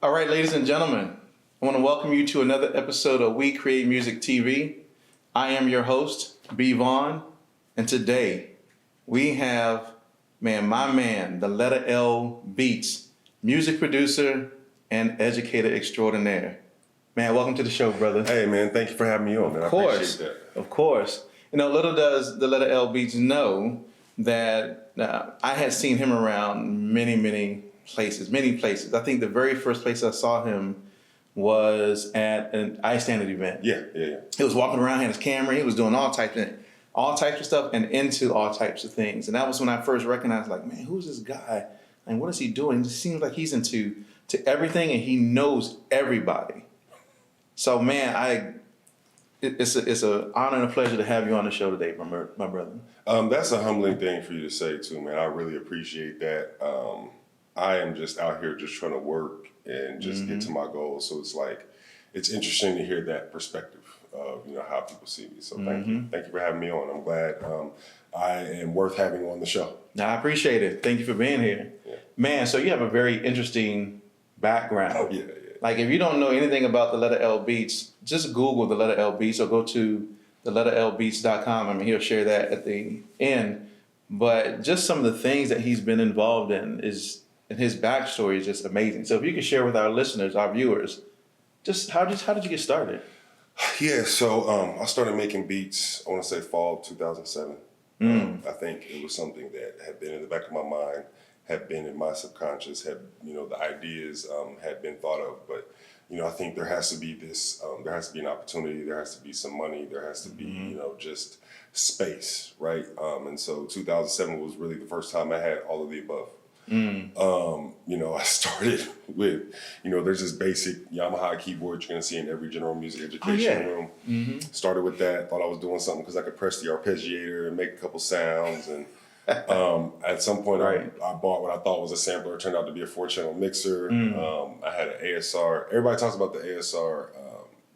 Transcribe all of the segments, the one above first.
All right, ladies and gentlemen, I want to welcome you to another episode of We Create Music TV. I am your host, B. Vaughn, and today we have, my man, the letter L Beats, music producer and educator extraordinaire. Man, welcome to the show, brother. Hey, man, thank you for having me on, man. Of course, I appreciate that. of course. You know, little does the letter L Beats know that I had seen him around many places. I think the very first place I saw him was at an iStandard event. Yeah. He was walking around, had his camera, he was doing all types of stuff and into all types of things. And that was when I first recognized, like, man, who's this guy? And what is he doing? It just seems like he's into everything and he knows everybody. So, man, it's an honor and a pleasure to have you on the show today, my brother. That's a humbling thing for you to say, too, man. I really appreciate that. I am just out here just trying to work and just get to my goals. So it's like, it's interesting to hear that perspective of, how people see me. So thank you. Thank you for having me on. I'm glad I am worth having on the show. I appreciate it. Thank you for being here. Yeah. Man, so you have a very interesting background. Oh, yeah. Like, if you don't know anything about the letter L Beats, just Google the letter L Beats or go to theletterlbeats.com. I mean, he'll share that at the end. But just some of the things that he's been involved in and his backstory is just amazing. So if you could share with our listeners, our viewers, just how did you get started? Yeah, so I started making beats, I want to say fall of 2007. I think it was something that had been in the back of my mind, had been in my subconscious, the ideas had been thought of. But, I think there has to be there has to be an opportunity, there has to be some money, there has to be, just space, right? And so 2007 was really the first time I had all of the above. I started with, there's this basic Yamaha keyboard you're going to see in every general music education room. Started with that, thought I was doing something because I could press the arpeggiator and make a couple sounds. And at some point, I bought what I thought was a sampler. It turned out to be a 4-channel mixer. I had an ASR. Everybody talks about the ASR,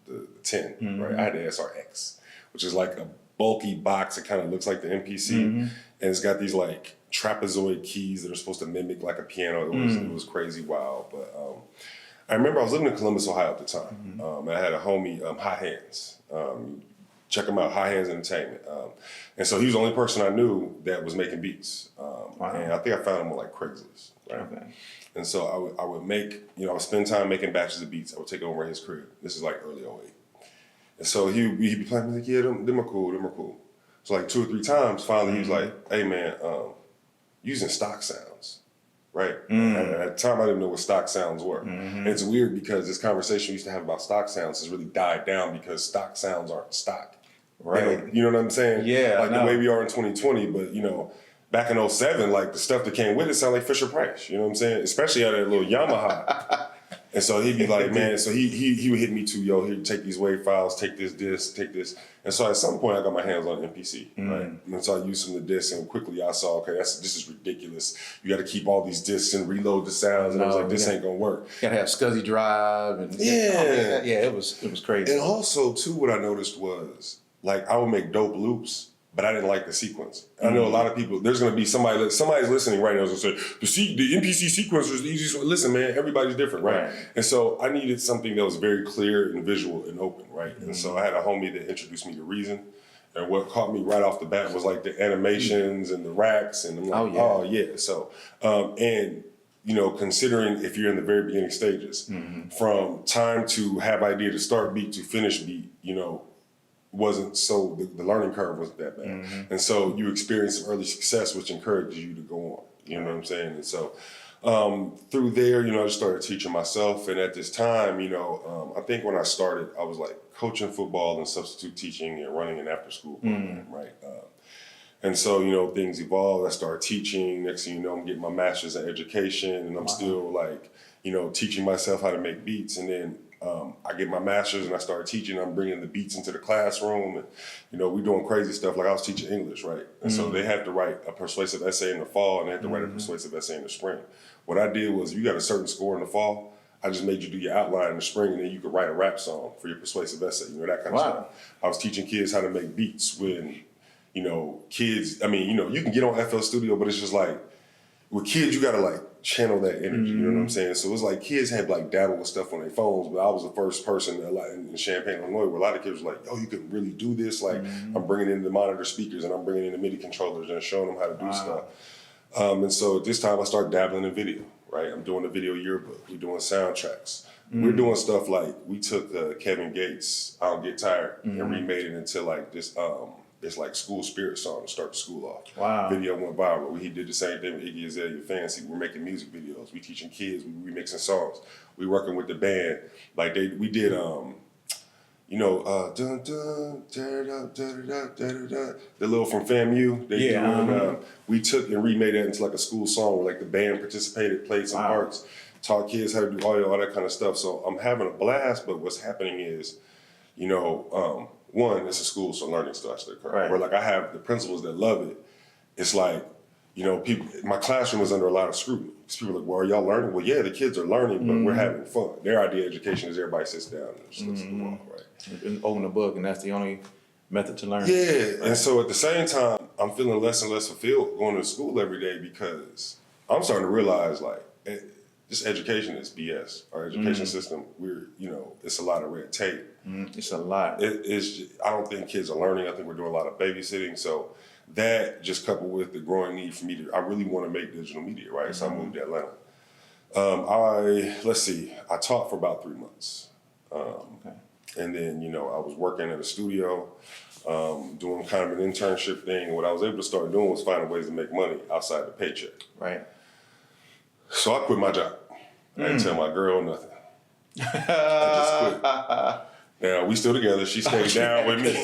the 10, right? I had the ASR X, which is like a bulky box. It kind of looks like the MPC. And it's got these like trapezoid keys that are supposed to mimic like a piano. It was crazy wild. But I remember I was living in Columbus, Ohio at the time. I had a homie, Hot Hands. Check him out, Hot Hands Entertainment. And so he was the only person I knew that was making beats. And I think I found him on like Craigslist. Right? Okay. And so I would make, I would spend time making batches of beats. I would take over his crib. This is like early 08. And so he'd be playing, like, yeah, them are cool. So like 2 or 3 times, finally he was like, hey man, using stock sounds, right? At the time, I didn't know what stock sounds were. And it's weird because this conversation we used to have about stock sounds has really died down because stock sounds aren't stock. Right. You know what I'm saying? Yeah. Like the way we are in 2020, but back in 07, like the stuff that came with it sounded like Fisher Price. You know what I'm saying? Especially out of that little Yamaha. And so he'd be like, man, so he would hit me too, yo, here, take these WAV files, take this disc, take this. And so at some point I got my hands on an MPC, right? And so I used some of the discs and quickly I saw, okay, this is ridiculous. You got to keep all these discs and reload the sounds. And I was like, this ain't gonna work. You gotta have SCSI drive and it was crazy. And also too, what I noticed was like I would make dope loops, but I didn't like the sequence. I know a lot of people, there's going to be somebody's listening right now is going to say, the MPC sequence was the easiest one. Listen, man, everybody's different, right? And so I needed something that was very clear and visual and open, right? And so I had a homie that introduced me to Reason. And what caught me right off the bat was like the animations and the racks. And I'm like, oh yeah. So, considering if you're in the very beginning stages, from time to have idea to start beat to finish beat, wasn't so the learning curve wasn't that bad. And so you experienced some early success, which encourages you to go on. You know what I'm saying? And so through there, I just started teaching myself. And at this time, I think when I started, I was like coaching football and substitute teaching and running an after school program, right? And so, things evolved. I started teaching. Next thing you know, I'm getting my master's in education and I'm still like, teaching myself how to make beats. And then I get my master's and I started teaching. I'm bringing the beats into the classroom and, we're doing crazy stuff. Like I was teaching English, right? And so they had to write a persuasive essay in the fall and they had to write a persuasive essay in the spring. What I did was you got a certain score in the fall. I just made you do your outline in the spring and then you could write a rap song for your persuasive essay, that kind of stuff. I was teaching kids how to make beats when, kids, you can get on FL Studio, but it's just like, with kids, you gotta like channel that energy. You know what I'm saying? So it's like kids have like dabbled with stuff on their phones, but I was the first person that, like, in Champaign, Illinois, where a lot of kids were like, "Oh, you can really do this!" Like, I'm bringing in the monitor speakers and I'm bringing in the MIDI controllers and showing them how to do stuff. And so at this time, I started dabbling in video. Right, I'm doing a video yearbook. We're doing soundtracks. We're doing stuff like we took Kevin Gates' "I Don't Get Tired" and remade it into like this like school spirit song to start the school off. Wow. Video went viral. He did the same thing with Iggy Azalea Fancy. We're making music videos. We teaching kids. We remixing songs. We working with the band. Like we did dun dun da da da da da da. The little from FAMU. We took and remade that into like a school song where like the band participated, played some parts, taught kids how to do audio, all that kind of stuff. So I'm having a blast, but what's happening is, one, it's a school, so learning starts to occur. Right. Where like I have the principals that love it. It's like, people. My classroom is under a lot of scrutiny. People are like, "Well, are y'all learning?" Well, yeah, the kids are learning, but we're having fun. Their idea of education is everybody sits down and just looks at the wall, right? And open a book, and that's the only method to learn. Yeah, and so at the same time, I'm feeling less and less fulfilled going to school every day because I'm starting to realize like this education is BS. Our education system, it's a lot of red tape. It's a lot. I don't think kids are learning. I think we're doing a lot of babysitting. So that just coupled with the growing need for me I really want to make digital media, right? So I moved to Atlanta. I taught for about 3 months. And then, I was working at a studio, doing kind of an internship thing. And what I was able to start doing was finding ways to make money outside the paycheck. Right. So I quit my job. I didn't tell my girl nothing. I just quit. Now, we still together. She stayed down with me.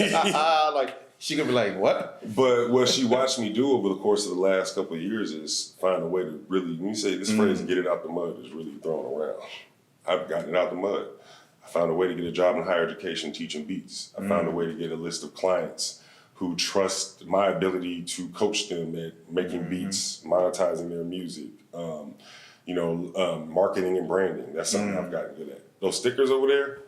Like, she could be like, what? But what she watched me do over the course of the last couple of years is find a way to really, when you say this phrase, get it out the mud, is really thrown around. I've gotten it out the mud. I found a way to get a job in higher education teaching beats. I found a way to get a list of clients who trust my ability to coach them at making beats, monetizing their music, marketing and branding. That's something I've gotten good at. Those stickers over there,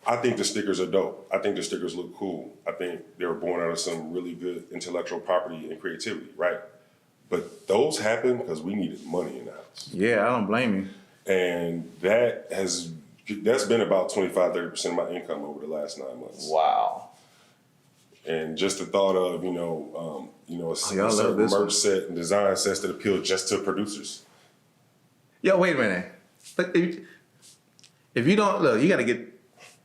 I think the stickers are dope. I think the stickers look cool. I think they were born out of some really good intellectual property and creativity, right? But those happen because we needed money in the house. Yeah, I don't blame you. And that's been about 25-30% of my income over the last 9 months. Wow. And just the thought of, a certain merch set and design sets that appeal just to producers. Yo, wait a minute. But if you don't, look, you got to get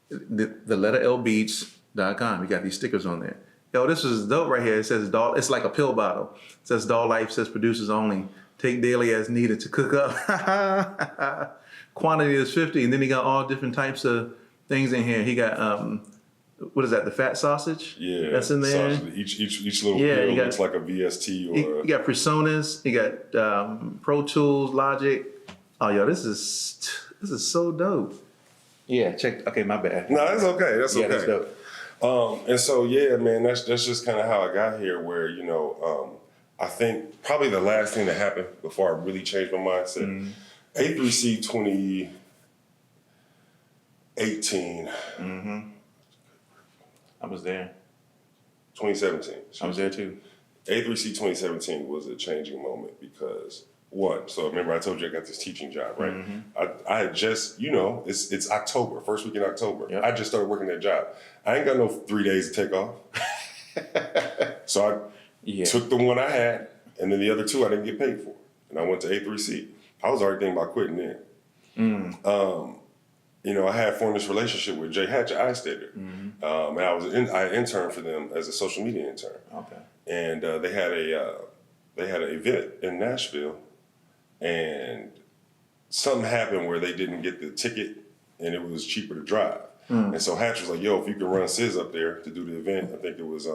the letter lbeats.com. You got these stickers on there. Yo, this is dope right here. It says doll. It's like a pill bottle. It says doll life, says producers only. Take daily as needed to cook up. Quantity is 50. And then he got all different types of things in here. He got, what is that, the fat sausage? Yeah. That's in there. Sausage. Each little pill looks like a VST or You got personas. You got Pro Tools, Logic. Oh, yo, this is so dope. Yeah, check. Okay, my bad. No, that's okay. That's okay. That's dope. And so, yeah, man, that's just kind of how I got here where, I think probably the last thing that happened before I really changed my mindset, A3C 2018. I was there. 2017. I was there too. A3C 2017 was a changing moment because, so remember I told you I got this teaching job, right? I had just, it's October, first week in October. Yep. I just started working that job. I ain't got no 3 days to take off. So I took the one I had, and then the other two I didn't get paid for. And I went to A3C. I was already thinking about quitting then. I had formed this relationship with Jay Hatch at iStater. And I interned for them as a social media intern. Okay. And they had an event in Nashville, and something happened where they didn't get the ticket, and it was cheaper to drive. And so Hatch was like, "Yo, if you can run Sis up there to do the event," I think it was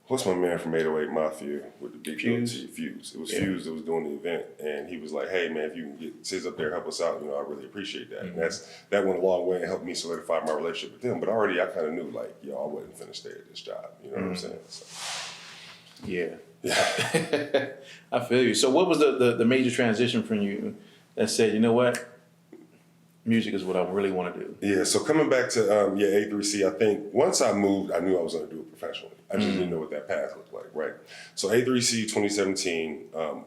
what's my man from 808 Mafia with the big Fuse? Fuse. It was Fuse that was doing the event, and he was like, "Hey man, if you can get Sis up there, help us out. I really appreciate that." And that went a long way and helped me solidify my relationship with them. But already I kind of knew like, I wasn't finna stay at this job. You know what I'm saying? So. Yeah. I feel you. So what was the major transition from you that said, you know what? music is what I really want to do. Yeah, so coming back to A3C, I think once I moved, I knew I was going to do it professionally. I just didn't know what that path looked like, right? So A3C 2017, I'm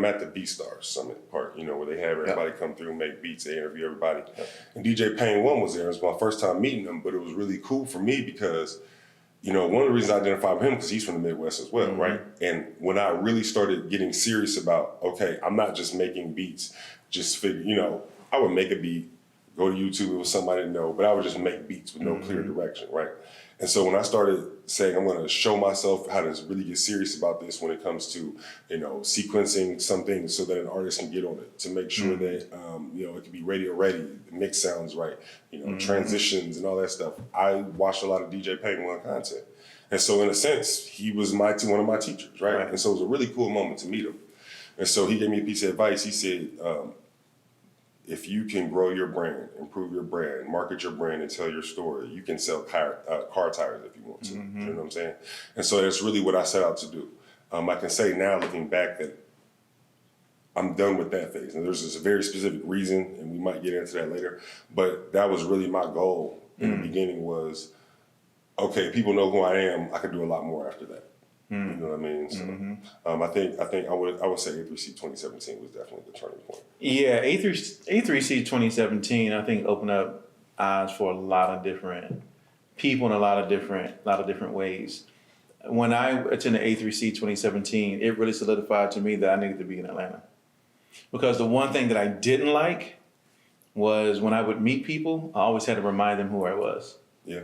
at the BeatStars Summit part, where they have everybody come through, make beats, they interview everybody. And DJ Payne 1 was there. It was my first time meeting him, but it was really cool for me because, one of the reasons I identify with him because he's from the Midwest as well, right? And when I really started getting serious about, okay, I'm not just making beats, just figure, I would make a beat, go to YouTube, it was something I didn't know, but I would just make beats with no clear direction, right? And so when I started saying I'm going to show myself how to really get serious about this when it comes to, sequencing some things so that an artist can get on it, to make sure that, it can be radio ready, the mix sounds right, transitions and all that stuff. I watched a lot of DJ Payne 1 content. And so in a sense, he was one of my teachers, right? And so it was a really cool moment to meet him. And so he gave me a piece of advice. He said, if you can grow your brand, improve your brand, market your brand, and tell your story, you can sell car tires if you want to. You know what I'm saying? And so that's really what I set out to do. I can say now, looking back, that I'm done with that phase. And there's this very specific reason, and we might get into that later, but that was really my goal in the beginning was, okay, people know who I am, I can do a lot more after that. You know what I mean? So I think I would say A3C 2017 was definitely the turning point. Yeah, A3C 2017 I think opened up eyes for a lot of different people in a lot of different ways. When I attended A3C 2017, it really solidified to me that I needed to be in Atlanta. Because the one thing that I didn't like was when I would meet people, I always had to remind them who I was. Yeah.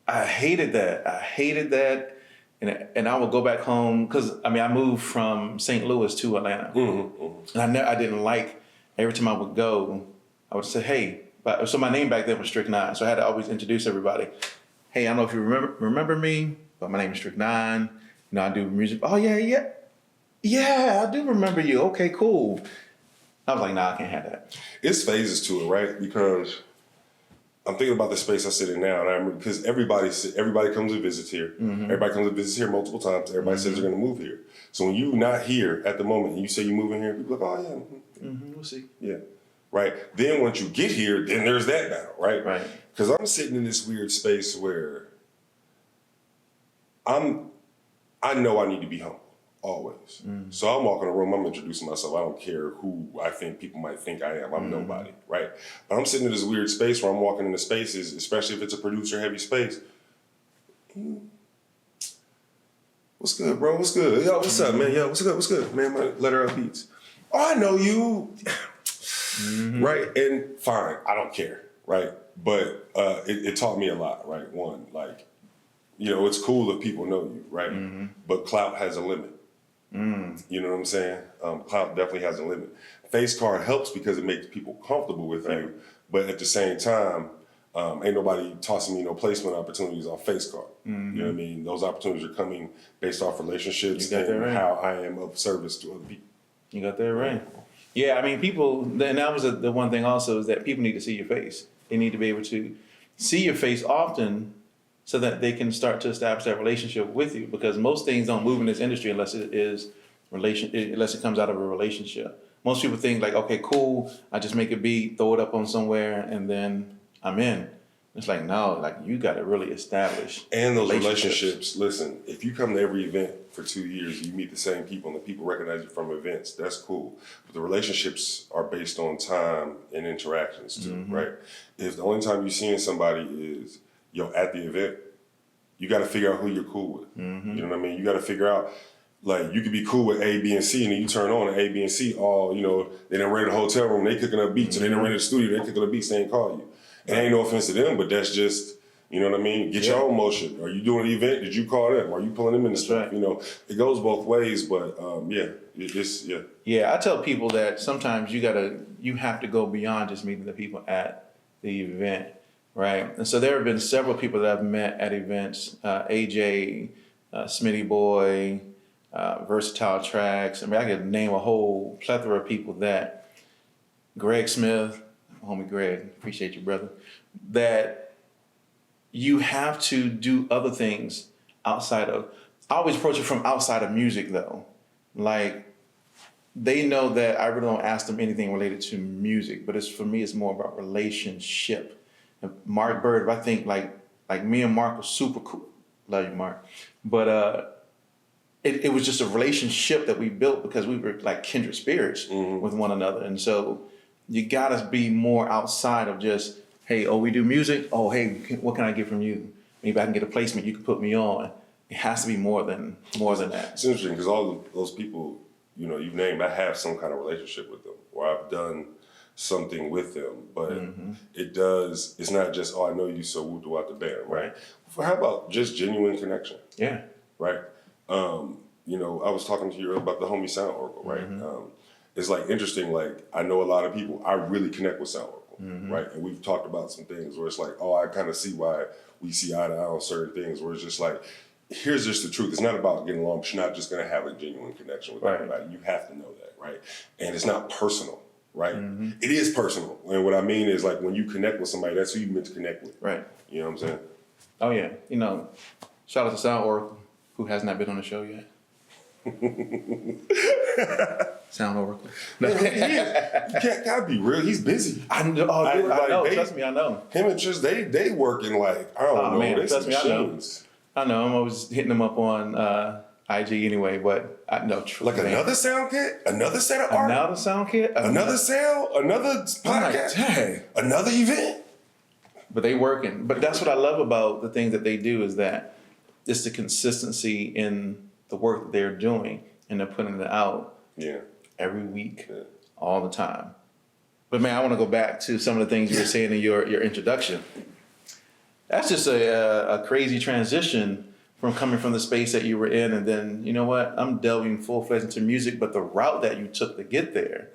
I hated that. And I would go back home because I moved from St. Louis to Atlanta, and I didn't like every time I would go, I would say, "Hey," so my name back then was Strict 9, so I had to always introduce everybody. Hey, I don't know if you remember me, but my name is Strict 9. I do music. Oh yeah, I do remember you. Okay, cool. I was like, nah, I can't have that. It's phases to it, right? Because I'm thinking about the space I sit in now, and I remember because everybody comes and visits here. Everybody comes and visits here multiple times. Everybody says they're going to move here. So when you're not here at the moment, and you say you're moving here, people are like, oh yeah, we'll see. Yeah, right. Then once you get here, then there's that battle, right? Right. Because I'm sitting in this weird space where I know I need to be humble. Always. So I'm walking in the room, I'm introducing myself. I don't care who I think people might think I am. I'm nobody, right? But I'm sitting in this weird space where I'm walking into spaces, especially if it's a producer-heavy space. What's good, bro? What's good? Yo, what's up, man? Yo, what's good? What's good? Man, my letter up beats. Oh, I know you. Right? And fine, I don't care, right? But it taught me a lot, right? One, like, it's cool if people know you, right? But clout has a limit. You know what I'm saying? Clout definitely has a limit. Face card helps because it makes people comfortable with you, but at the same time, ain't nobody tossing me no placement opportunities on face card. You know what I mean? Those opportunities are coming based off relationships and how I am of service to other people. You got that right. Yeah, people, and that was the one thing also is that people need to see your face. They need to be able to see your face often so that they can start to establish that relationship with you, because most things don't move in this industry unless it comes out of a relationship. Most people think like, okay, cool, I just make a beat, throw it up on somewhere, and then I'm in. It's like, no, like you got to really establish. And those relationships, listen, if you come to every event for 2 years, you meet the same people and the people recognize you from events, that's cool. But the relationships are based on time and interactions too, right? If the only time you're seeing somebody is at the event, you got to figure out who you're cool with. You know what I mean? You got to figure out, like, you could be cool with A, B, and C, and then you turn on and A, B, and C all, they done rented a hotel room, they cooking up beats, or they done rented a studio, they cooking up beats, they ain't call you. And ain't no offense to them, but that's just, you know what I mean? Get your own motion. Are you doing an event? Did you call them? Are you pulling them in the stuff? It goes both ways, but Yeah, I tell people that sometimes you have to go beyond just meeting the people at the event, right? And so there have been several people that I've met at events, AJ, Smitty Boy, Versatile Tracks. I could name a whole plethora of people that, Greg Smith, homie Greg, appreciate you, brother, that you have to do other things outside of, I always approach it from outside of music though. Like, they know that I really don't ask them anything related to music, but for me, it's more about relationship. And Mark Bird, I think like me and Mark was super cool. Love you, Mark. But it was just a relationship that we built because we were like kindred spirits with one another. And so you gotta be more outside of just, hey, oh, we do music. Oh, hey, what can I get from you? Maybe I can get a placement. You can put me on. It has to be more than that. It's interesting because all of those people, you know, you've named, I have some kind of relationship with them, or I've done something with them. But it's not just, oh, I know you, so we'll do out the band, right? How about just genuine connection? Yeah. Right? You know, I was talking to you about the homie Sound Oracle, right? It's like interesting, like I know a lot of people, I really connect with Sound Oracle, right? And we've talked about some things where it's like, oh, I kind of see why we see eye to eye on certain things, where it's just like, here's just the truth. It's not about getting along, but you're not just going to have a genuine connection with everybody. You have to know that, right? And it's not personal, right? It is personal. And what I mean is like when you connect with somebody, that's who you meant to connect with. Right. You know what I'm saying? Oh, yeah. You know, shout out to Sound Oracle, who has not been on the show yet. Sound Oracle. No, he is. You gotta be real. He's busy. I know. Oh, dude, I know. Trust me, I know. Him and Trish, they working like, I don't know. Man, they trust me, machines. I know. I'm always hitting them up on IG anyway, but I know. Like another sound kit? Another set of art? Another sound kit? Another sale? Another podcast? Like, dang. Another event? But they working. But that's what I love about the things that they do is that it's the consistency in the work that they're doing and they're putting it out every week, all the time. But man, I want to go back to some of the things you were saying in your introduction. That's just a crazy transition from coming from the space that you were in, and then, you know what, I'm delving full-fledged into music, but the route that you took to get there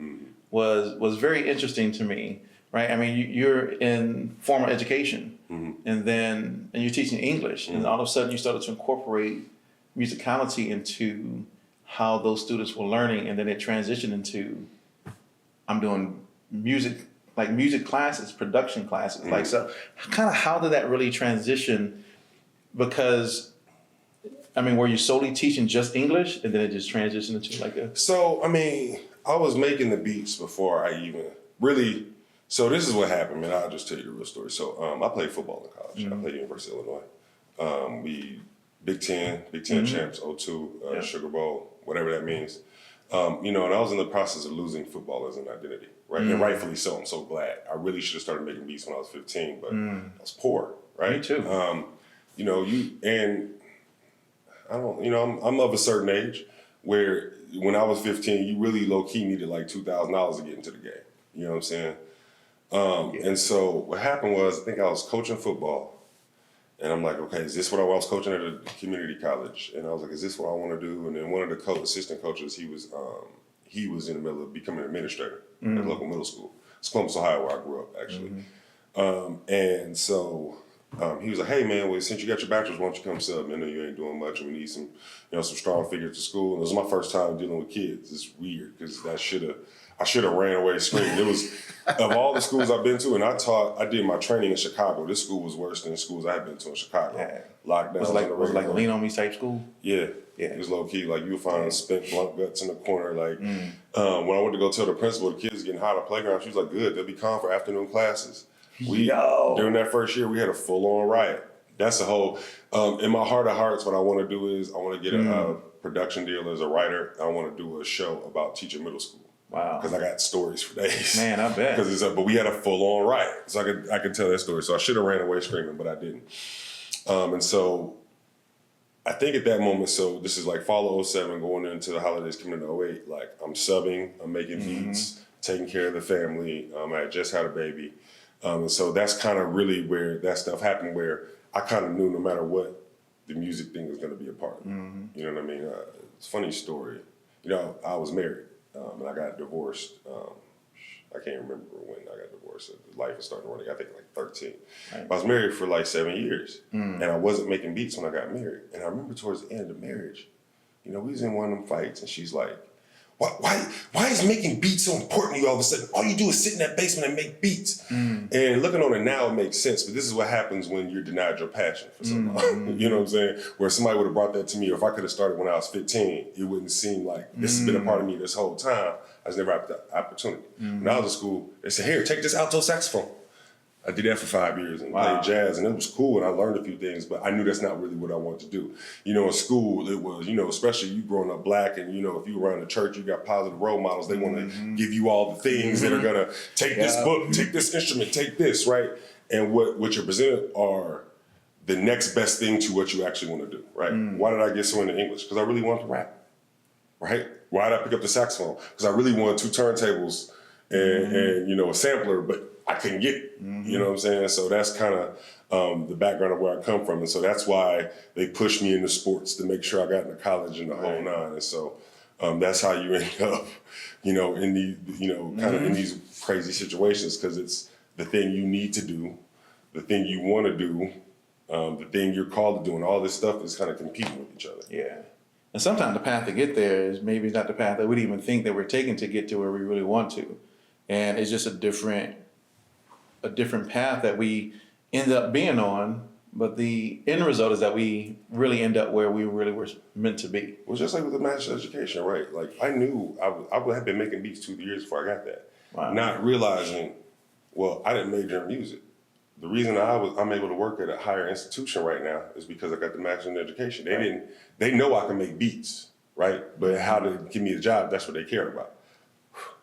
was very interesting to me, right? I mean, you're in formal education, and you're teaching English, and all of a sudden you started to incorporate musicality into how those students were learning, and then it transitioned into, I'm doing music classes, production classes. Like, so kind of how did that really transition? Because, I mean, were you solely teaching just English and then it just transitioned into like a... So, I mean, I was making the beats before I even really, so this is what happened, man. I'll just tell you the real story. So I played football in college. I played University of Illinois. We Big Ten champs, 02, Sugar Bowl, whatever that means. You know, and I was in the process of losing football as an identity, right? And rightfully so. I'm so glad. I really should have started making beats when I was 15, but I was poor, right? Me too. You know, I'm of a certain age where when I was 15, you really low key needed like $2,000 to get into the game. You know what I'm saying? And so what happened was, I think I was coaching football. And I'm like, okay, is this what I was coaching at a community college? And I was like, is this what I want to do? And then one of the assistant coaches, he was in the middle of becoming an administrator at a local middle school. It's Columbus, Ohio, where I grew up, actually. And so he was like, hey, man, well, since you got your bachelor's, why don't you come sub? I know you ain't doing much, and we need some strong figures to school. And it was my first time dealing with kids. It's weird because I should have ran away screaming. It was, of all the schools I've been to, and I did my training in Chicago. This school was worse than the schools I had been to in Chicago. Yeah. Lockdown. Was it like a lean on me type school? Yeah. It was low key. Like you would find spent blunt guts in the corner. Like when I went to go tell the principal the kids getting hot on the playground, she was like, good, they'll be calm for afternoon classes. During that first year, we had a full on riot. That's a whole, in my heart of hearts, what I want to do is I want to get a production deal as a writer. I want to do a show about teaching middle school. Wow. Because I got stories for days. Man, I bet. But we had a full-on riot. So I could tell that story. So I should have ran away screaming, but I didn't. And so I think at that moment, so this is like fall of 07, going into the holidays, coming into 08, like I'm subbing, I'm making beats, taking care of the family. I had just had a baby. And so that's kind of really where that stuff happened, where I kind of knew no matter what, the music thing was going to be a part of it. You know what I mean? It's a funny story. You know, I was married. And I got divorced. I can't remember when I got divorced. Life was starting running, I think like 13. Right. I was married for like 7 years. And I wasn't making beats when I got married. And I remember towards the end of the marriage, you know, we was in one of them fights and she's like, why is making beats so important to you all of a sudden? All you do is sit in that basement and make beats. And looking on it now, it makes sense. But this is what happens when you're denied your passion for something. You know what I'm saying? Where somebody would have brought that to me, or if I could have started when I was 15, it wouldn't seem like this has been a part of me this whole time. I just never had the opportunity. When I was in school, they said, here, take this alto saxophone. I did that for 5 years and played jazz, and it was cool, and I learned a few things, but I knew that's not really what I wanted to do. You know, in school, it was, you know, especially you growing up black, and, you know, if you were around the church, you got positive role models. They want to give you all the things that are going to take this book, take this instrument, take this, right? And what you're presented are the next best thing to what you actually want to do, right? Why did I get so into English? Because I really wanted to rap, right? Why did I pick up the saxophone? Because I really wanted 2 turntables and you know, a sampler, but I couldn't get it. You know what I'm saying? So that's kind of the background of where I come from. And so that's why they pushed me into sports to make sure I got into college and the whole nine. And so that's how you end up, you know, in the, you know, kind of in these crazy situations, because it's the thing you need to do, the thing you want to do, the thing you're called to do, and all this stuff is kind of competing with each other. Yeah. And sometimes the path to get there is maybe not the path that we'd even think that we're taking to get to where we really want to. And it's just a different path that we end up being on, but the end result is that we really end up where we really were meant to be. Well, just like with the master's education, right? Like I knew I would have been making beats 2 years before I got that. Wow. Not realizing, well, I didn't major in music. The reason I'm able to work at a higher institution right now is because I got the master's in education. They know I can make beats, right? But how to give me a job, that's what they cared about.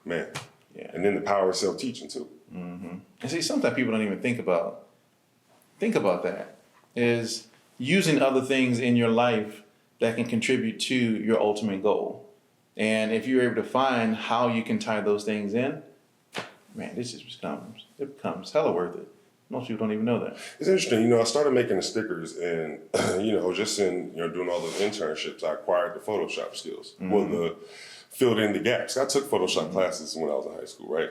Man. Yeah. And then the power of self-teaching too. And see, sometimes people don't even think about that, is using other things in your life that can contribute to your ultimate goal. And if you're able to find how you can tie those things in, man, it becomes hella worth it. Most people don't even know that. It's interesting. You know, I started making the stickers, and you know, just in doing all those internships, I acquired the Photoshop skills. Well, filled in the gaps. I took Photoshop classes when I was in high school, right?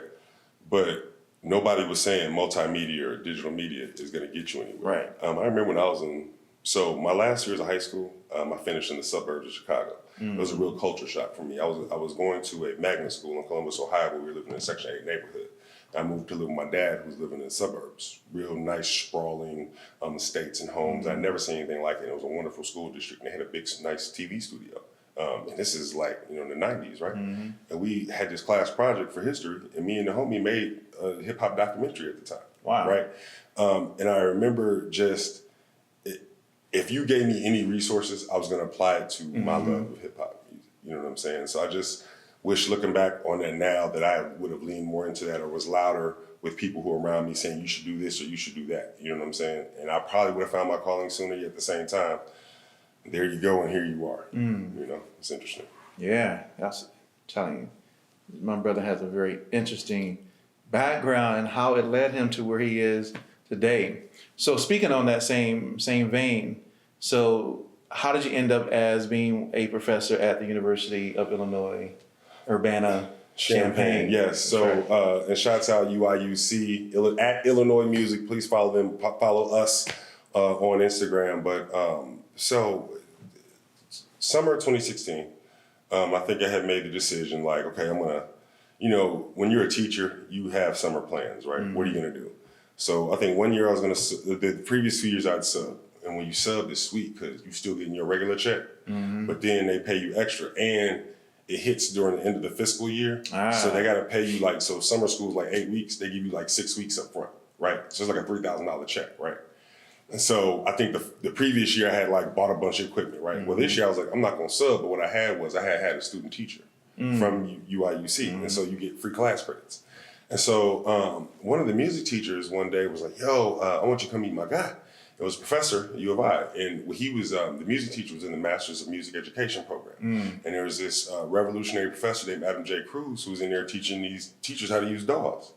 But nobody was saying multimedia or digital media is going to get you anywhere. Right. I remember when I was so my last years of high school, I finished in the suburbs of Chicago. It was a real culture shock for me. I was going to a magnet school in Columbus, Ohio, where we were living in a Section 8 neighborhood. I moved to live with my dad, who was living in the suburbs. Real nice, sprawling estates and homes. I'd never seen anything like it. It was a wonderful school district, and they had a big, nice TV studio. And this is like, in the 90s, right? And we had this class project for history, and me and the homie made a hip hop documentary at the time. Wow. Right? And I remember if you gave me any resources, I was going to apply it to my love of hip hop music. You know what I'm saying? So I just wish, looking back on that now, that I would have leaned more into that, or was louder with people who are around me saying, you should do this or you should do that. You know what I'm saying? And I probably would have found my calling sooner, yet at the same time, there you go, and here you are. You know, it's interesting. Yeah, I'm telling you, my brother has a very interesting background and how it led him to where he is today. So speaking on that same vein, so how did you end up as being a professor at the University of Illinois, Urbana-Champaign? Yes. So and shouts out UIUC at Illinois Music. Please follow them. Follow us on Instagram. But so summer 2016, I think I had made the decision, like, okay, I'm gonna, when you're a teacher, you have summer plans, right? What are you gonna do? So I think 1 year I was the previous 2 years I'd sub. And when you sub, it's sweet because you're still getting your regular check, but then they pay you extra, and it hits during the end of the fiscal year. So they got to pay you so summer school is like 8 weeks. They give you like 6 weeks up front, right? So it's like a $3,000 check, right? And so I think the previous year I had bought a bunch of equipment, right? Well, this year I was like, I'm not going to sub, but what I had was I had a student teacher from UIUC, and so you get free class credits. And so one of the music teachers one day was like, yo, I want you to come meet my guy. It was a professor at U of I, and he was, the music teacher was in the Master's of Music Education program. And there was this revolutionary professor named Adam J. Cruz who was in there teaching these teachers how to use DAWs.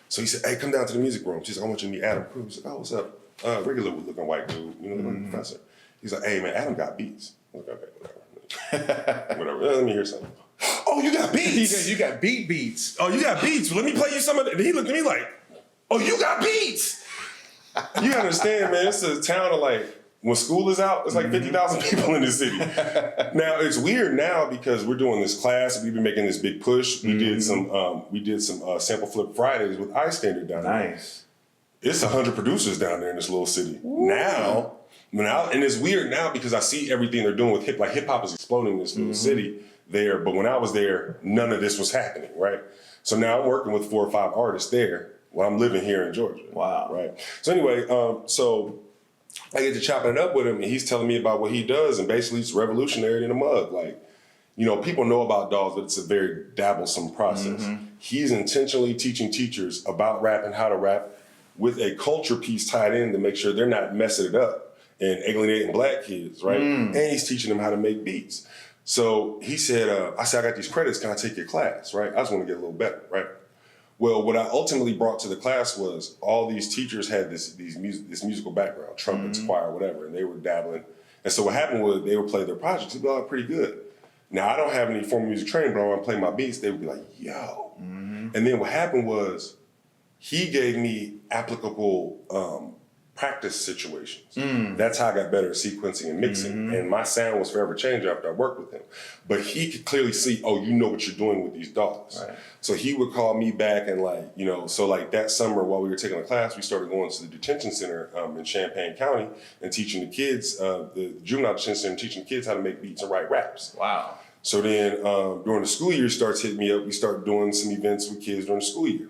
So he said, hey, come down to the music room. She's like, I want you to meet Adam Cruz. I said, oh, what's up? Regular looking white dude, like a professor. He's like, hey man, Adam got beats. I was like, okay, whatever. Whatever, let me hear something. Oh, you got beats? You got beats. Oh, you got beats? Well, let me play you some of that. And he looked at me like, oh, you got beats? You understand, man, it's a town of when school is out, it's like 50,000 people in the city. Now it's weird now because we're doing this class. We've been making this big push. We did some sample flip Fridays with iStandard down there. Nice. It's 100 producers down there in this little city. Now, and it's weird now because I see everything they're doing with hip hop is exploding in this little city there. But when I was there, none of this was happening, right? So now I'm working with 4 or 5 artists there while I'm living here in Georgia. Wow. Right. So anyway, so I get to chopping it up with him, and he's telling me about what he does, and basically it's revolutionary in a mug. Like, you know, people know about dolls, but it's a very dabblesome process. He's intentionally teaching teachers about rap and how to rap with a culture piece tied in to make sure they're not messing it up and alienating black kids, right? And he's teaching them how to make beats. So he said, I got these credits, can I take your class, right? I just want to get a little better, right? Well, what I ultimately brought to the class was all these teachers had this musical background, trumpets, choir, whatever, and they were dabbling. And so what happened was they would play their projects, they'd be all pretty good. Now, I don't have any formal music training, but when I play my beats, they would be like, yo. And then what happened was he gave me applicable practice situations. That's how I got better at sequencing and mixing. And my sound was forever changed after I worked with him. But he could clearly see, oh, you know what you're doing with these dogs. Right. So he would call me back and like, you know, so like that summer while we were taking a class, we started going to the detention center in Champaign County and teaching the kids, the juvenile detention center, teaching kids how to make beats and write raps. Wow. So then during the school year, starts hitting me up. We start doing some events with kids during the school year.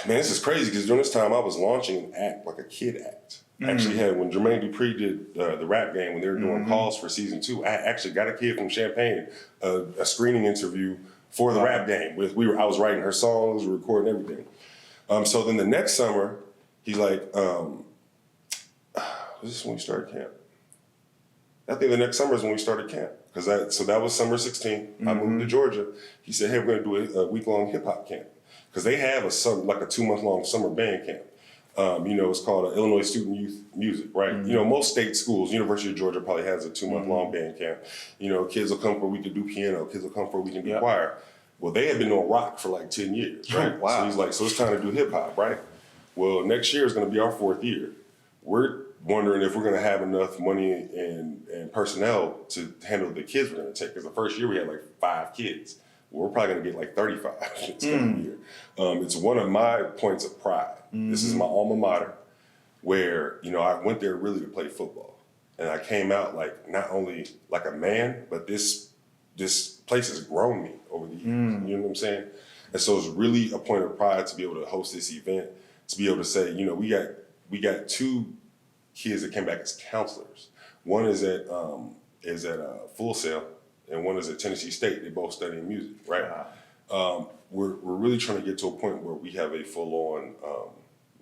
Man, this is crazy because during this time I was launching an act, like a kid act. I actually had, when Jermaine Dupri did the rap game, when they were doing calls for season 2, I actually got a kid from Champaign, a screening interview for the rap game. I was writing her songs, recording everything. So then the next summer, he's like, was this when we started camp? I think the next summer is when we started camp. So that was summer 16. I moved to Georgia. He said, hey, we're going to do a week-long hip-hop camp. Because they have a 2-month-long summer band camp. You know, it's called Illinois Student Youth Music, right? You know, most state schools, University of Georgia probably has a 2-month-long band camp. You know, kids will come for a week to do piano, kids will come for a week to do choir. Well, they had been doing rock for like 10 years, right? Wow. So he's like, so it's time to do hip hop, right? Well, next year is going to be our 4th year. We're wondering if we're going to have enough money and personnel to handle the kids we're going to take. Because the first year we had like 5 kids. We're probably going to get like 35 this coming year. It's one of my points of pride. This is my alma mater where, you know, I went there really to play football. And I came out like not only like a man, but this place has grown me over the years. You know what I'm saying? And so it's really a point of pride to be able to host this event, to be able to say, you know, we got 2 kids that came back as counselors. One is at Full Sail, and one is at Tennessee State. They both studying music, right? We're really trying to get to a point where we have a full-on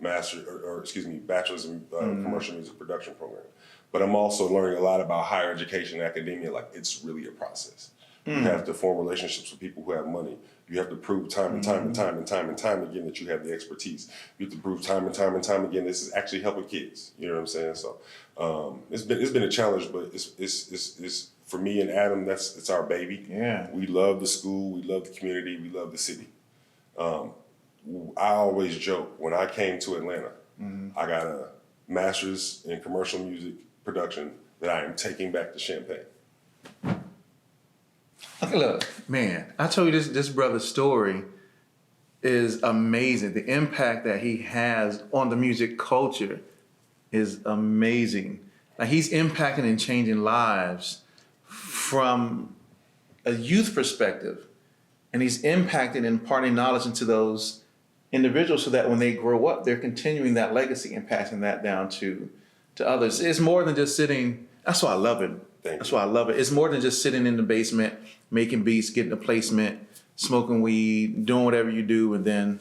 bachelor's in commercial music production program. But I'm also learning a lot about higher education and academia. Like, it's really a process. You have to form relationships with people who have money. You have to prove time and time again that you have the expertise. You have to prove time and time again this is actually helping kids. You know what I'm saying? So it's been a challenge, but it's for me and Adam, it's our baby. Yeah. We love the school, we love the community, we love the city. I always joke, when I came to Atlanta, I got a master's in commercial music production that I am taking back to Champaign. Look, man, I told you this brother's story is amazing. The impact that he has on the music culture is amazing. Like, he's impacting and changing lives from a youth perspective, and he's impacting and imparting knowledge into those individuals so that when they grow up, they're continuing that legacy and passing that down to others. It's more than just sitting. That's why I love it. That's why I love it. It's more than just sitting in the basement, making beats, getting a placement, smoking weed, doing whatever you do, and then,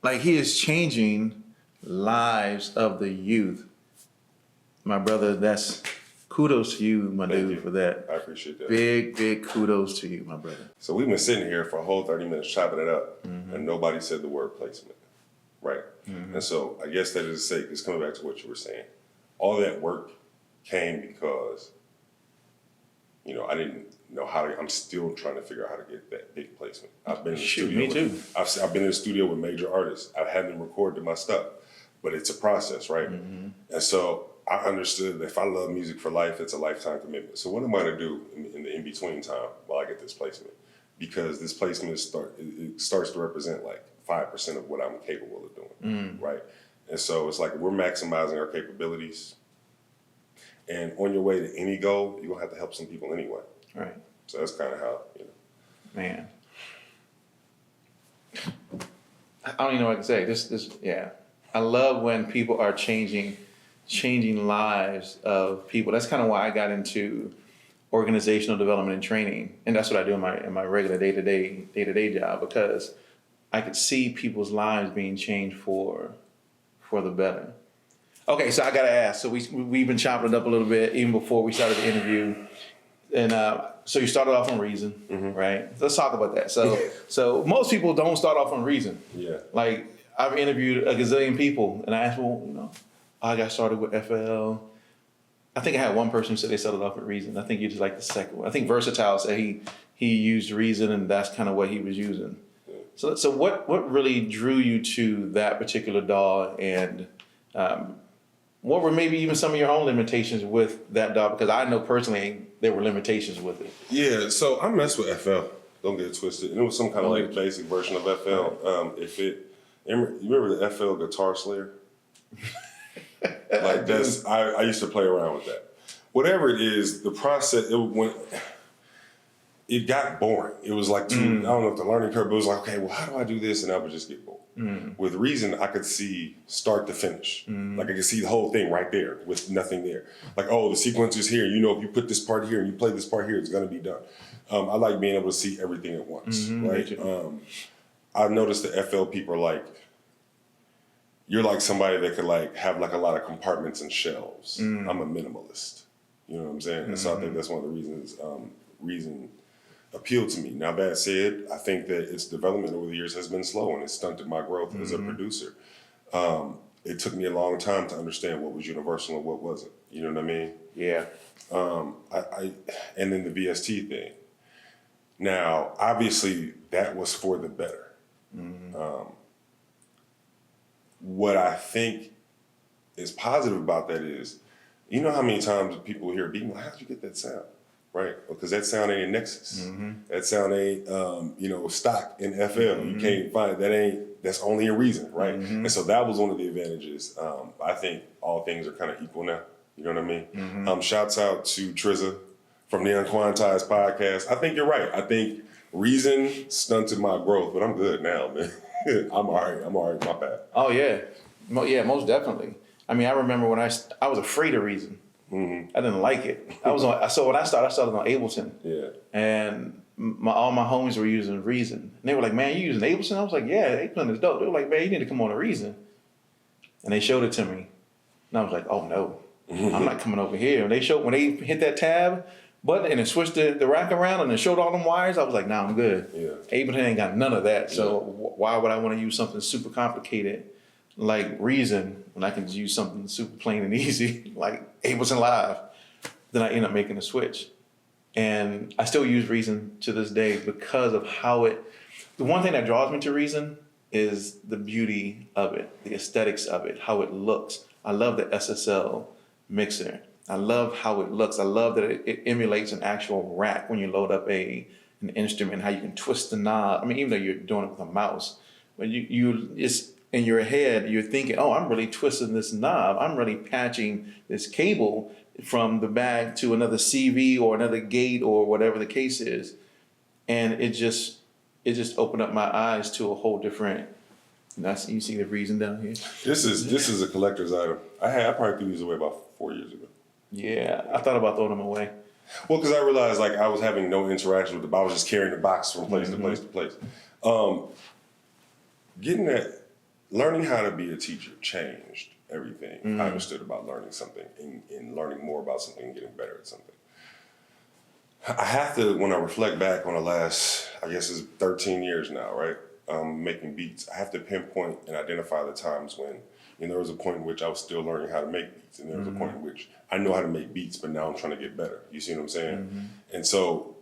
like, he is changing lives of the youth. My brother, that's kudos to you, my dude, for that. I appreciate that. Big kudos to you, my brother. So we've been sitting here for a whole 30 minutes chopping it up, and nobody said the word placement, right? And so I guess that is to say, it's coming back to what you were saying. All that work came because, you know, I didn't know how to. I'm still trying to figure out how to get that big placement. I've been in the studio. Me too. I've been in the studio with major artists. I've had them record my stuff, but it's a process, right? And so I understood that if I love music for life, it's a lifetime commitment. So what am I going to do in the in-between time while I get this placement? Because this placement it starts to represent like 5% of what I'm capable of doing, right? And so it's like we're maximizing our capabilities. And on your way to any goal, you're going to have to help some people anyway. Right. So that's kind of how, Man. I don't even know what to say. Yeah. I love when people are changing lives of people. That's kind of why I got into organizational development and training, and that's what I do in my regular day-to-day job, because I could see people's lives being changed for the better. Okay, so I gotta ask. So we've been chopping it up a little bit even before we started the interview, and so you started off on reason, right? Let's talk about that. So most people don't start off on reason. Yeah. Like I've interviewed a gazillion people, and I asked, well, I got started with FL. I think I had one person who said they started off with reason. I think you just like the second one. I think Versatile said he used reason, and that's kind of what he was using. Yeah. So what really drew you to that particular DAW, and what were maybe even some of your own limitations with that DAW? Because I know personally there were limitations with it. Yeah, so I messed with FL. Don't get it twisted. And it was some kind of like basic version of FL. You remember the FL Guitar Slayer? Like I used to play around with that. Whatever it is, the process it got boring. It was like I don't know if the learning curve, but it was like, okay, well, how do I do this? And I would just get bored. With reason, I could see start to finish. Like I could see the whole thing right there with nothing there. Like, oh, the sequence is here. If you put this part here and you play this part here, it's gonna be done. I like being able to see everything at once, right? I've noticed the FL people are like, you're like somebody that could like have like a lot of compartments and shelves. I'm a minimalist. You know what I'm saying? And so I think that's one of the reasons reason appealed to me. Now that said, I think that its development over the years has been slow and it stunted my growth as a producer. It took me a long time to understand what was universal and what wasn't. You know what I mean? Yeah. And then the VST thing. Now, obviously, that was for the better. What I think is positive about that is, you know how many times people hear a beat, like, how'd you get that sound? Right? Because that sound ain't in Nexus. That sound ain't, stock in FL. You can't find that's only a reason, right? And so that was one of the advantages. I think all things are kind of equal now. You know what I mean? Shouts out to Trizza from the Unquantized podcast. I think you're right. I think reason stunted my growth, but I'm good now, man. I'm all right, my bad. Oh, yeah. Yeah, most definitely. I mean, I remember when I was afraid of reason. I didn't like it. So when I started on Ableton. Yeah. And all my homies were using Reason. And they were like, man, you using Ableton? I was like, yeah, Ableton is dope. They were like, man, you need to come on to Reason. And they showed it to me. And I was like, oh, no. I'm not coming over here. And when they hit that tab button and it switched the rack around and it showed all them wires, I was like, nah, I'm good. Yeah. Ableton ain't got none of that. So why would I want to use something super complicated like Reason when I can just use something super plain and easy like Ableton Live? Then I end up making a switch. And I still use Reason to this day because of how the one thing that draws me to Reason is the beauty of it, the aesthetics of it, how it looks. I love the SSL mixer. I love how it looks. I love that it emulates an actual rack when you load up an instrument, how you can twist the knob. I mean, even though you're doing it with a mouse, but it's in your head, you're thinking, oh, I'm really twisting this knob. I'm really patching this cable from the bag to another CV or another gate or whatever the case is. And it just opened up my eyes to a whole different, you see the Reason down here? This is a collector's item. I probably threw these away about 4 years ago. Yeah, I thought about throwing them away. Well, because I realized like I was having no interaction with the box. I was just carrying the box from place to place to place. Learning how to be a teacher changed everything I understood about learning something and learning more about something and getting better at something. I have to, when I reflect back on the last, I guess it's 13 years now, right? Making beats, I have to pinpoint and identify the times when, there was a point in which I was still learning how to make beats, and there was a point in which I know how to make beats, but now I'm trying to get better. You see what I'm saying? And so,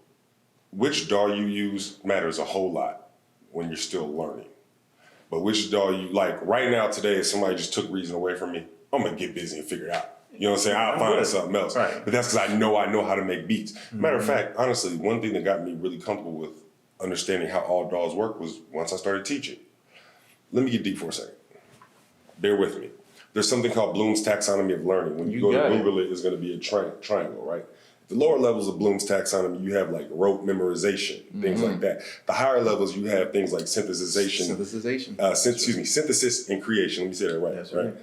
which DAW you use matters a whole lot when you're still learning. But which DAW you like right now today? If somebody just took Reason away from me, I'm gonna get busy and figure it out. You know what I'm saying? I'll find something else. Right. But that's because I know how to make beats. Matter of fact, honestly, one thing that got me really comfortable with understanding how all DAWs work was once I started teaching. Let me get deep for a second. Bear with me. There's something called Bloom's Taxonomy of Learning. When you go to Google it's going to be a triangle, right? The lower levels of Bloom's Taxonomy, you have like rote memorization, things like that. The higher levels, you have things like synthesis and creation. Let me say that right. That's right.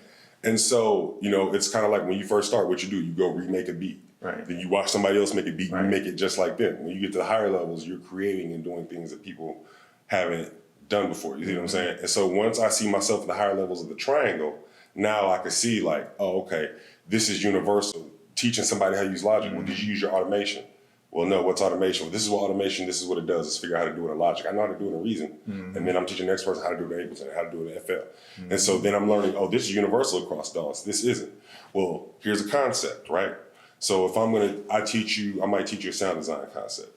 And so, it's kind of like when you first start, what you do, you go remake a beat. Right. Then you watch somebody else make a beat, you make it just like them. When you get to the higher levels, you're creating and doing things that people haven't done before. You see what I'm saying? And so once I see myself at the higher levels of the triangle, now I can see like, oh, okay, this is universal. Teaching somebody how to use Logic. Well, did you use your automation? Well, no, what's automation? Well, this is what automation, this is what it does, is figure out how to do it in Logic. I know how to do it in Reason. And then I'm teaching the next person how to do it in Ableton, how to do it in FL. And so then I'm learning, oh, this is universal across DAWs. This isn't. Well, here's a concept, right? So if I might teach you a sound design concept.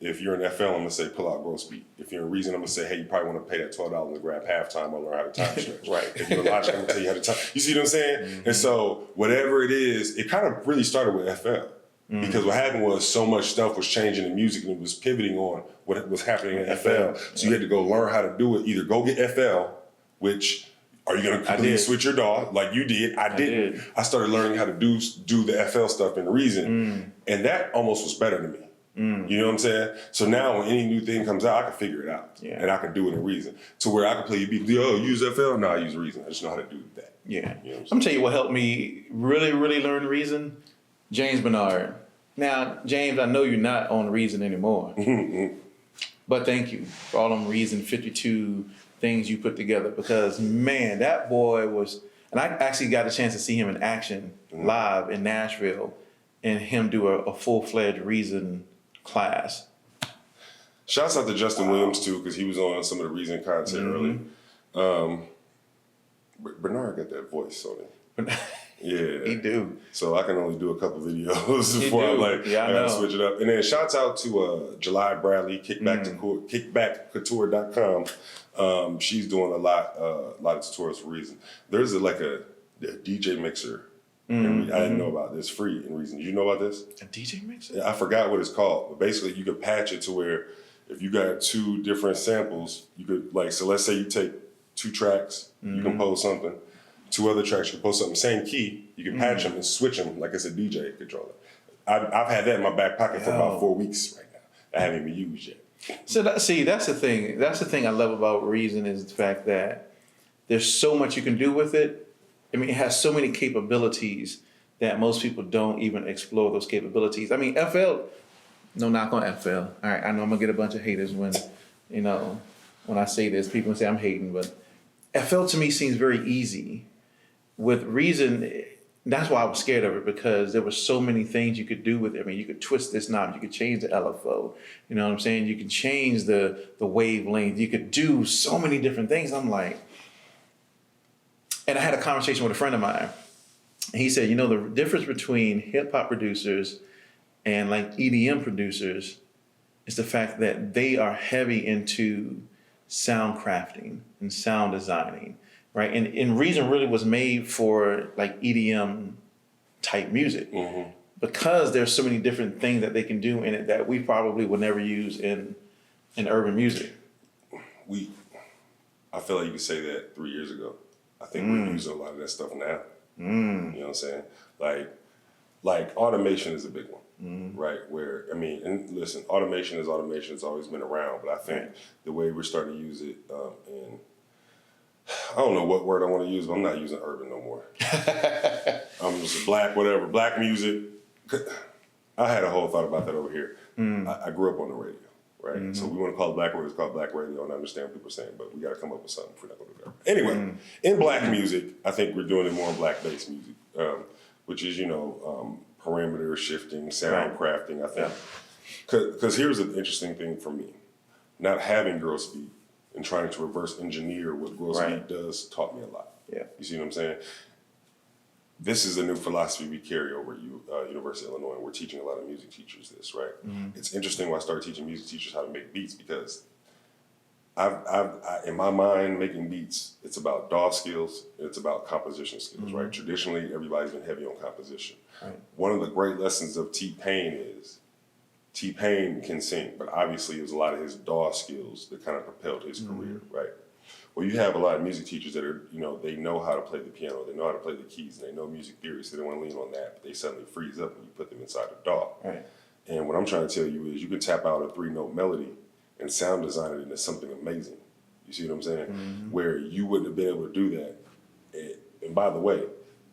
If you're in FL, I'm gonna say pull out gross beat. If you're in Reason, I'm gonna say, hey, you probably wanna pay that $12 to grab halftime or learn how to time stretch. Right. If you're in Logic, I'm gonna tell you how to time. You see what I'm saying? And so whatever it is, it kind of really started with FL. Because what happened was so much stuff was changing in music and it was pivoting on what was happening in FL. So you had to go learn how to do it. Either go get FL, which are you going to completely switch your DAW like you did? I didn't. I started learning how to do the FL stuff in Reason, and that almost was better to me. You know what I'm saying? So now when any new thing comes out, I can figure it out, and I can do it in Reason. To where I can play your beat. Oh, use FL? No, I use Reason. I just know how to do that. Yeah. You know I'm gonna tell you what helped me really, really learn Reason. James Bernard. Now, James, I know you're not on Reason anymore, but thank you for all them Reason 52 things you put together, because man, that boy was, and I actually got a chance to see him in action live in Nashville, and him do a full-fledged Reason class. Shouts out to Justin Williams too, because he was on some of the Reason content early. Bernard got that voice, so yeah, he do. So I can only do a couple videos before I'm like, I gotta switch it up. And then shouts out to July Bradley, kickbackcouture.com. She's doing a lot of tutorials for Reason. There's a DJ mixer. I didn't know about this. Free in Reason. Did you know about this? A DJ mixer? I forgot what it's called. But basically, you could patch it to where if you got two different samples, you could so let's say you take 2 tracks, you compose something. 2 other tracks, you compose something, same key, you can patch them and switch them like it's a DJ controller. I've had that in my back pocket for about 4 weeks right now. I haven't even used yet. So that's the thing. That's the thing I love about Reason, is the fact that there's so much you can do with it. I mean, it has so many capabilities that most people don't even explore those capabilities. I mean, FL, no knock on FL. All right, I know I'm gonna get a bunch of haters when I say this. People say I'm hating, but FL to me seems very easy. With Reason, that's why I was scared of it, because there were so many things you could do with it. I mean, you could twist this knob, you could change the LFO, you know what I'm saying? You can change the wavelength, you could do so many different things. I'm like, and I had a conversation with a friend of mine, and he said, the difference between hip hop producers and like EDM producers is the fact that they are heavy into sound crafting and sound designing. Right, and Reason really was made for like EDM type music, because there's so many different things that they can do in it that we probably would never use in urban music. I feel like you could say that 3 years ago. I think we're using a lot of that stuff now. You know what I'm saying? Like automation is a big one, right? Where, and listen, automation is always been around, but I think the way we're starting to use it in, I don't know what word I want to use, but I'm not using urban no more. I'm just black music. I had a whole thought about that over here. I grew up on the radio, right? So we want to call it black radio, it's called black radio, and I understand what people are saying, but we got to come up with something if we're not going to do that. Anyway, in black music, I think we're doing it more in black-based music, which is, parameter shifting, sound crafting, I think. Because here's an interesting thing for me. Not having gross beat and trying to reverse engineer what gross beat does taught me a lot. Yeah. You see what I'm saying? This is a new philosophy we carry over at University of Illinois, and we're teaching a lot of music teachers this, right? It's interesting when I started teaching music teachers how to make beats, because in my mind, making beats, it's about DAW skills, it's about composition skills, right? Traditionally, everybody's been heavy on composition. Right. One of the great lessons of T-Pain is T-Pain can sing, but obviously it was a lot of his DAW skills that kind of propelled his career, right? Well, you have a lot of music teachers that are, they know how to play the piano, they know how to play the keys, and they know music theory, so they don't want to lean on that, but they suddenly freeze up when you put them inside a DAW. Right. And what I'm trying to tell you is you can tap out a 3-note melody and sound design it into something amazing. You see what I'm saying? Where you wouldn't have been able to do that. And by the way,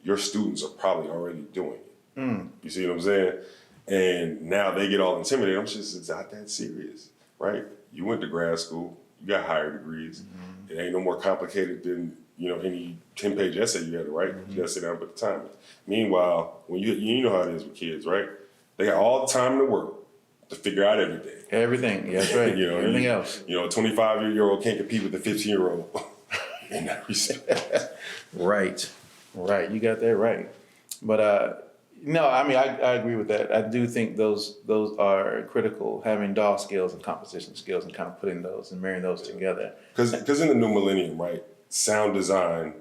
your students are probably already doing it. You see what I'm saying? And now they get all intimidated. I'm just, it's not that serious, right? You went to grad school, you got higher degrees. It ain't no more complicated than, any 10-page essay you had to write. You gotta sit down and put the time in. Meanwhile, when you know how it is with kids, right? They got all the time in the world to figure out everything. Everything, that's right. Everything else. A 25-year-old can't compete with a 15-year-old in that respect. Right. You got that right. But no, I mean, I agree with that. I do think those are critical, having DAW skills and composition skills and kind of putting those and marrying those together. Because in the new millennium, right, sound design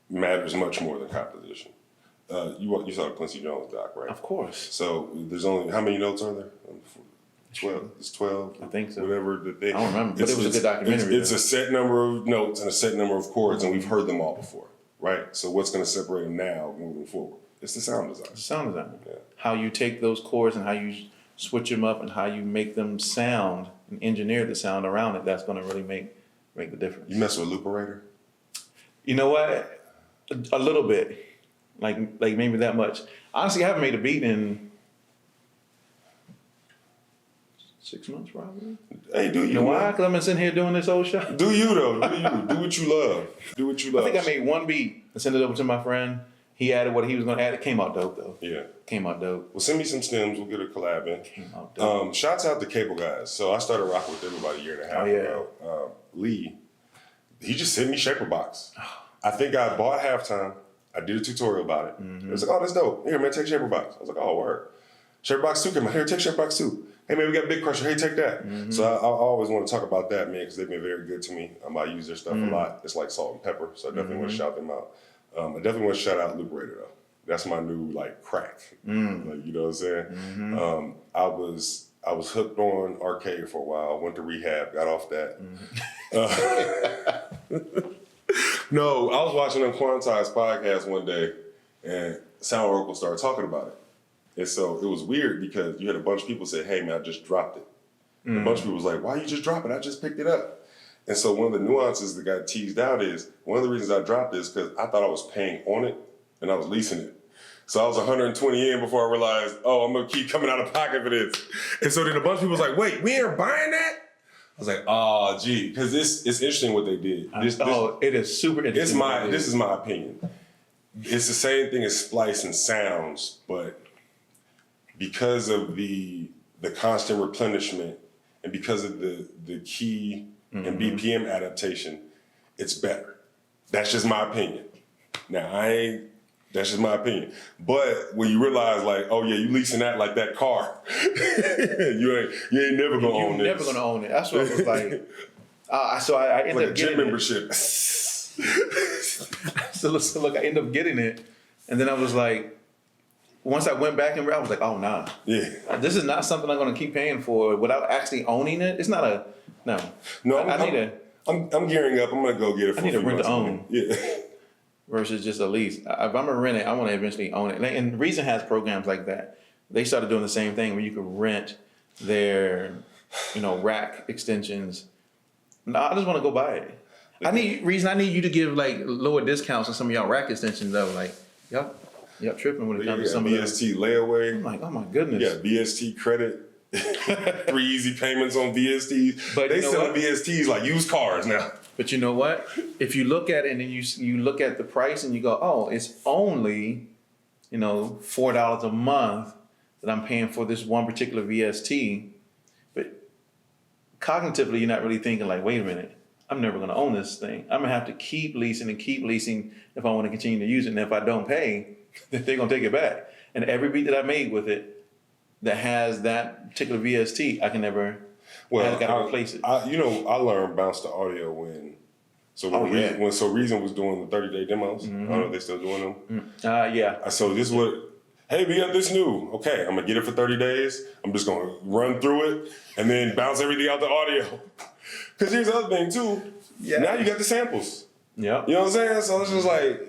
matters much more than composition. You saw the Quincy Jones doc, right? Of course. So there's only, how many notes are there? 12. It's 12. I think so. Whatever the thing. I don't remember, but it was a good documentary. It's a set number of notes and a set number of chords, and we've heard them all before, right? So what's going to separate them now moving forward? It's the sound design. The sound design. Yeah. How you take those chords and how you switch them up and how you make them sound and engineer the sound around it. That's going to really make the difference. You mess with Looperator? You know what? A little bit. Like maybe that much. Honestly, I haven't made a beat in 6 months probably. Hey, do you? You know why? Because I've been sitting here doing this whole show. Do you though? Do you? Do what you love. Do what you love. I think I made one beat and sent it over to my friend. He added what he was going to add. It came out dope though. Yeah. Came out dope. Well, send me some stems. We'll get a collab in. Came out dope. Shouts out to Cable Guys. So I started rocking with them about a year and a half ago. Lee, he just sent me Shaper Box. I think I bought Halftime. I did a tutorial about it. It was like, oh, that's dope. Here, man, take Shaper Box. I was like, oh, word. Shaper Box 2 came out. Here, take Shaper Box 2. Hey, man, we got Big Crusher. Hey, take that. So I always want to talk about that, man, because they've been very good to me. I use their stuff a lot. It's like salt and pepper, so I definitely want to shout them out. I definitely want to shout out Looperator, though. That's my new, crack. Like, you know what I'm saying? I was hooked on arcade for a while. Went to rehab, got off that. No, I was watching a Quantized podcast one day, and Sound Oracle started talking about it. And so it was weird because you had a bunch of people say, hey, man, I just dropped it. And a bunch of people was like, why you just drop it? I just picked it up. And so one of the nuances that got teased out is, one of the reasons I dropped this because I thought I was paying on it, and I was leasing it. So I was 120 in before I realized, oh, I'm going to keep coming out of pocket for this. And so then a bunch of people was like, wait, we ain't buying that? I was like, oh, gee, because it's interesting what they did. It is super interesting. This is my opinion. It's the same thing as splice and sounds, but because of the constant replenishment and because of the key and BPM adaptation, it's better. That's just my opinion. Now, that's just my opinion. But when you realize, oh yeah, you leasing that like that car, you ain't never gonna own this. You're never gonna own it. That's what I was like. So I ended up getting gym membership. So look, I ended up getting it, and then I was like, once I went back and I was like, oh nah, this is not something I'm gonna keep paying for without actually owning it. It's not a no. I'm gearing up. I'm gonna go get it. I need a rent to own. Yeah. Versus just a lease. If I'm gonna rent it, I want to eventually own it. And Reason has programs like that. They started doing the same thing where you could rent their, rack extensions. No, I just want to go buy it. I need you to give lower discounts on some of y'all rack extensions though. Y'all tripping when it comes to some of BST layaway. I'm like, oh my goodness. Yeah, BST credit. 3 easy payments on VSTs. But they selling VSTs like used cars now. But you know what? If you look at it and then you look at the price and you go, oh, it's only, $4 a month that I'm paying for this one particular VST. But cognitively, you're not really thinking wait a minute, I'm never going to own this thing. I'm going to have to keep leasing if I want to continue to use it. And if I don't pay, then they're going to take it back. And every beat that I made with it that has that particular VST, I can never Well, I got to replace it. I learned bounce to audio when Reason was doing the 30-day demos. I don't know if they're still doing them. Yeah. So this is what, hey, we got this new. Okay, I'm gonna get it for 30 days. I'm just gonna run through it and then bounce everything out the audio. Because here's the other thing too. Yeah. Now you got the samples. Yep. You know what I'm saying? So it's just like,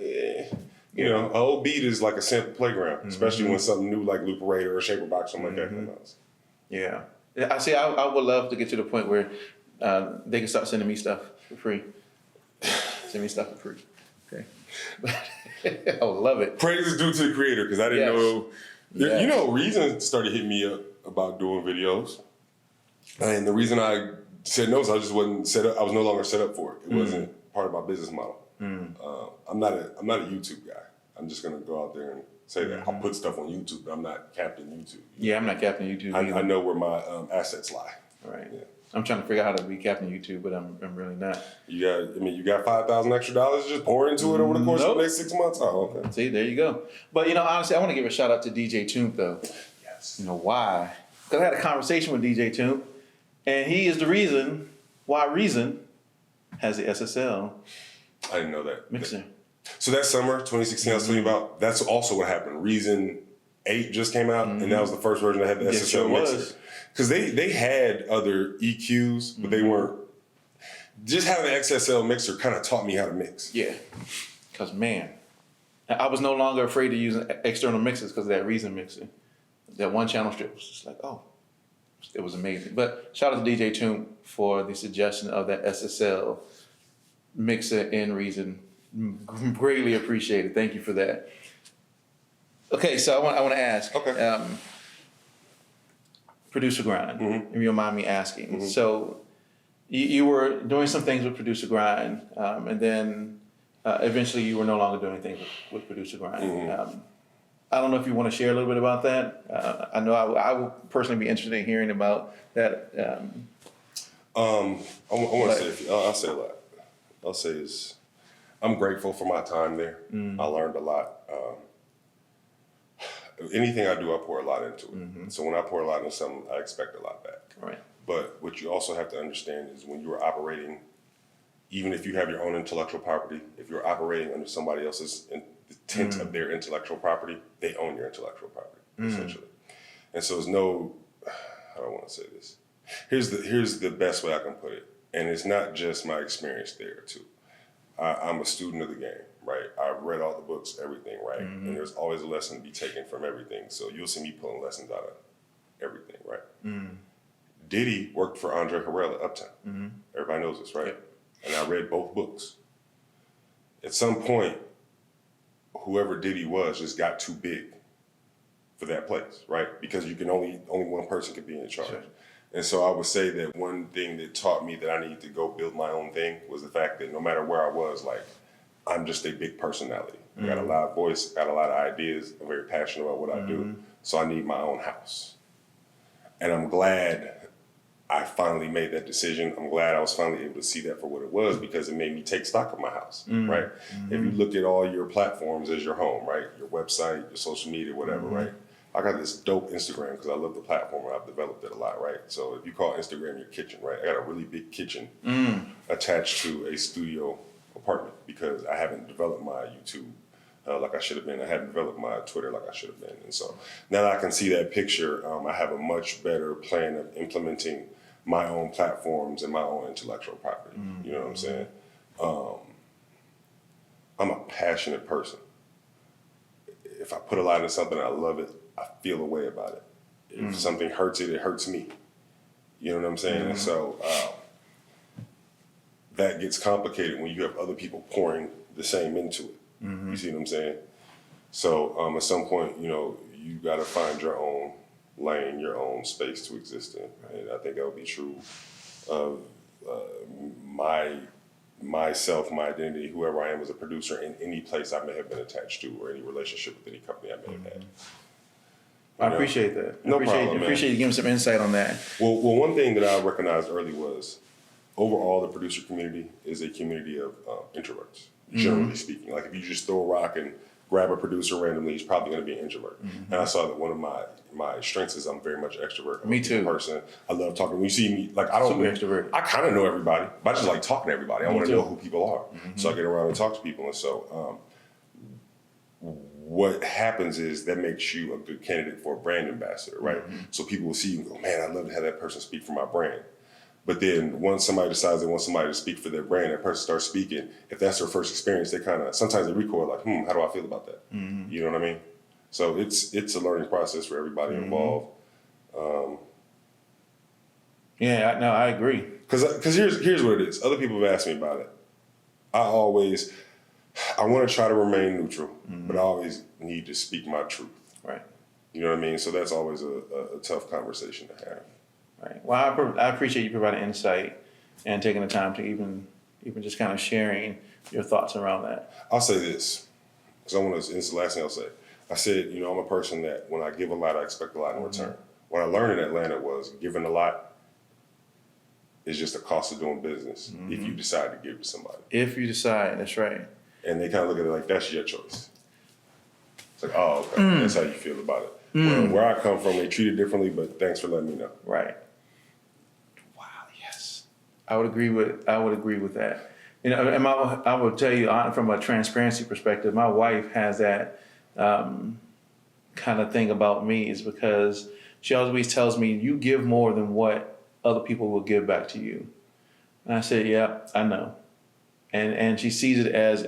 a whole beat is like a sample playground, especially when something new like Loop Parader or Shaper Box, something like that comes out. Yeah. I see. I would love to get to the point where they can start sending me stuff for free. Send me stuff for free. Okay. I would love it. Praise is due to the creator, because I didn't know. Yes. Reason started hitting me up about doing videos, and the reason I said no is I just wasn't set up. I was no longer set up for it. It wasn't part of my business model. I'm not a YouTube guy. I'm just gonna go out there and say that I'll put stuff on YouTube, but I'm not Captain YouTube. Yeah, I'm not Captain YouTube. I know where my assets lie. Right. Yeah. I'm trying to figure out how to be Captain YouTube, but I'm really not. You got $5,000 extra just pour into it over the course of the next 6 months. Oh, okay. See, there you go. But honestly, I want to give a shout out to DJ Toomp though. Yes. You know why? Because I had a conversation with DJ Toomp, and he is the reason why Reason has the SSL. I didn't know that mixer. So that summer, 2016, I was telling you about. That's also what happened. Reason 8 just came out, and that was the first version that had the SSL mixer. Because they had other EQs, but they weren't. Just having an XSL mixer kind of taught me how to mix. Yeah. Because, man, I was no longer afraid to use external mixers because of that Reason mixer. That one channel strip was just like, it was amazing. But shout out to DJ Toomp for the suggestion of that SSL mixer in Reason. Greatly appreciated. Thank you for that. Okay, so I want to ask. Okay. Producer Grind, if you don't mind me asking. So you were doing some things with Producer Grind, and then eventually you were no longer doing things with Producer Grind. I don't know if you want to share a little bit about that. I know I would personally be interested in hearing about that. I want to say, I'll say a lot. I'll say is, I'm grateful for my time there. I learned a lot. Anything I do, I pour a lot into it. So when I pour a lot into something, I expect a lot back. Right. But what you also have to understand is when you are operating, even if you have your own intellectual property, if you're operating under somebody else's tent of their intellectual property, they own your intellectual property, essentially. And so there's no, how do I want to say this? Here's the best way I can put it. And it's not just my experience there, too. I'm a student of the game, right? I've read all the books, everything, right? And there's always a lesson to be taken from everything. So you'll see me pulling lessons out of everything, right? Diddy worked for Andre Harrell at Uptown. Everybody knows this, right? Yep. And I read both books. At some point, whoever Diddy was just got too big for that place, right? Because you can only one person can be in charge. Sure. And so I would say that one thing that taught me that I needed to go build my own thing was the fact that no matter where I was, like, I'm just a big personality. I got a loud voice, got a lot of ideas. I'm very passionate about what I do. So I need my own house. And I'm glad I finally made that decision. I'm glad I was finally able to see that for what it was, because it made me take stock of my house, right? If you look at all your platforms as your home, right? Your website, your social media, whatever, right? I got this dope Instagram because I love the platform and I've developed it a lot, right? So if you call Instagram your kitchen, right? I got a really big kitchen attached to a studio apartment because I haven't developed my YouTube like I should have been. I haven't developed my Twitter like I should have been. And so now that I can see that picture, I have a much better plan of implementing my own platforms and my own intellectual property. You know what I'm saying? I'm a passionate person. If I put a lot into something, I love it, I feel a way about it. If something hurts it hurts me. You know what I'm saying? And so that gets complicated when you have other people pouring the same into it. You see what I'm saying? So at some point, you got to find your own lane, your own space to exist in. And I think that would be true of myself, my identity, whoever I am as a producer in any place I may have been attached to or any relationship with any company I may have had. I appreciate that. No problem, man. Appreciate you giving some insight on that. Well, one thing that I recognized early was overall the producer community is a community of introverts, generally speaking. Like if you just throw a rock and grab a producer randomly, he's probably going to be an introvert. And I saw that one of my strengths is I'm very much extrovert. Me too. Person. I love talking. When you see me, like I don't. Super extrovert. I kind of know everybody, but I just like talking to everybody. I want to too. know who people are, so I get around and talk to people. And so, what happens is that makes you a good candidate for a brand ambassador, right? So people will see you and go, man, I'd love to have that person speak for my brand. But then once somebody decides they want somebody to speak for their brand, that person starts speaking. If that's their first experience, they kind of, sometimes they recoil like, how do I feel about that? You know what I mean? So it's a learning process for everybody involved. Yeah, no, I agree. Because here's what it is. Other people have asked me about it. I want to try to remain neutral, but I always need to speak my truth. Right. You know what I mean? So that's always a tough conversation to have. Right. Well, I appreciate you providing insight and taking the time to even just kind of sharing your thoughts around that. I'll say this, because it's the last thing I'll say. I said, I'm a person that when I give a lot, I expect a lot in return. What I learned in Atlanta was giving a lot is just a cost of doing business if you decide to give to somebody. If you decide, that's right. And they kind of look at it like, that's your choice. It's like, oh, okay, that's how you feel about it. Where I come from, they treat it differently, but thanks for letting me know. Right. Wow. Yes, I would agree with that. And I will tell you from a transparency perspective, my wife has that kind of thing about me, is because she always tells me, you give more than what other people will give back to you. And I said, yeah, I know. And she sees it as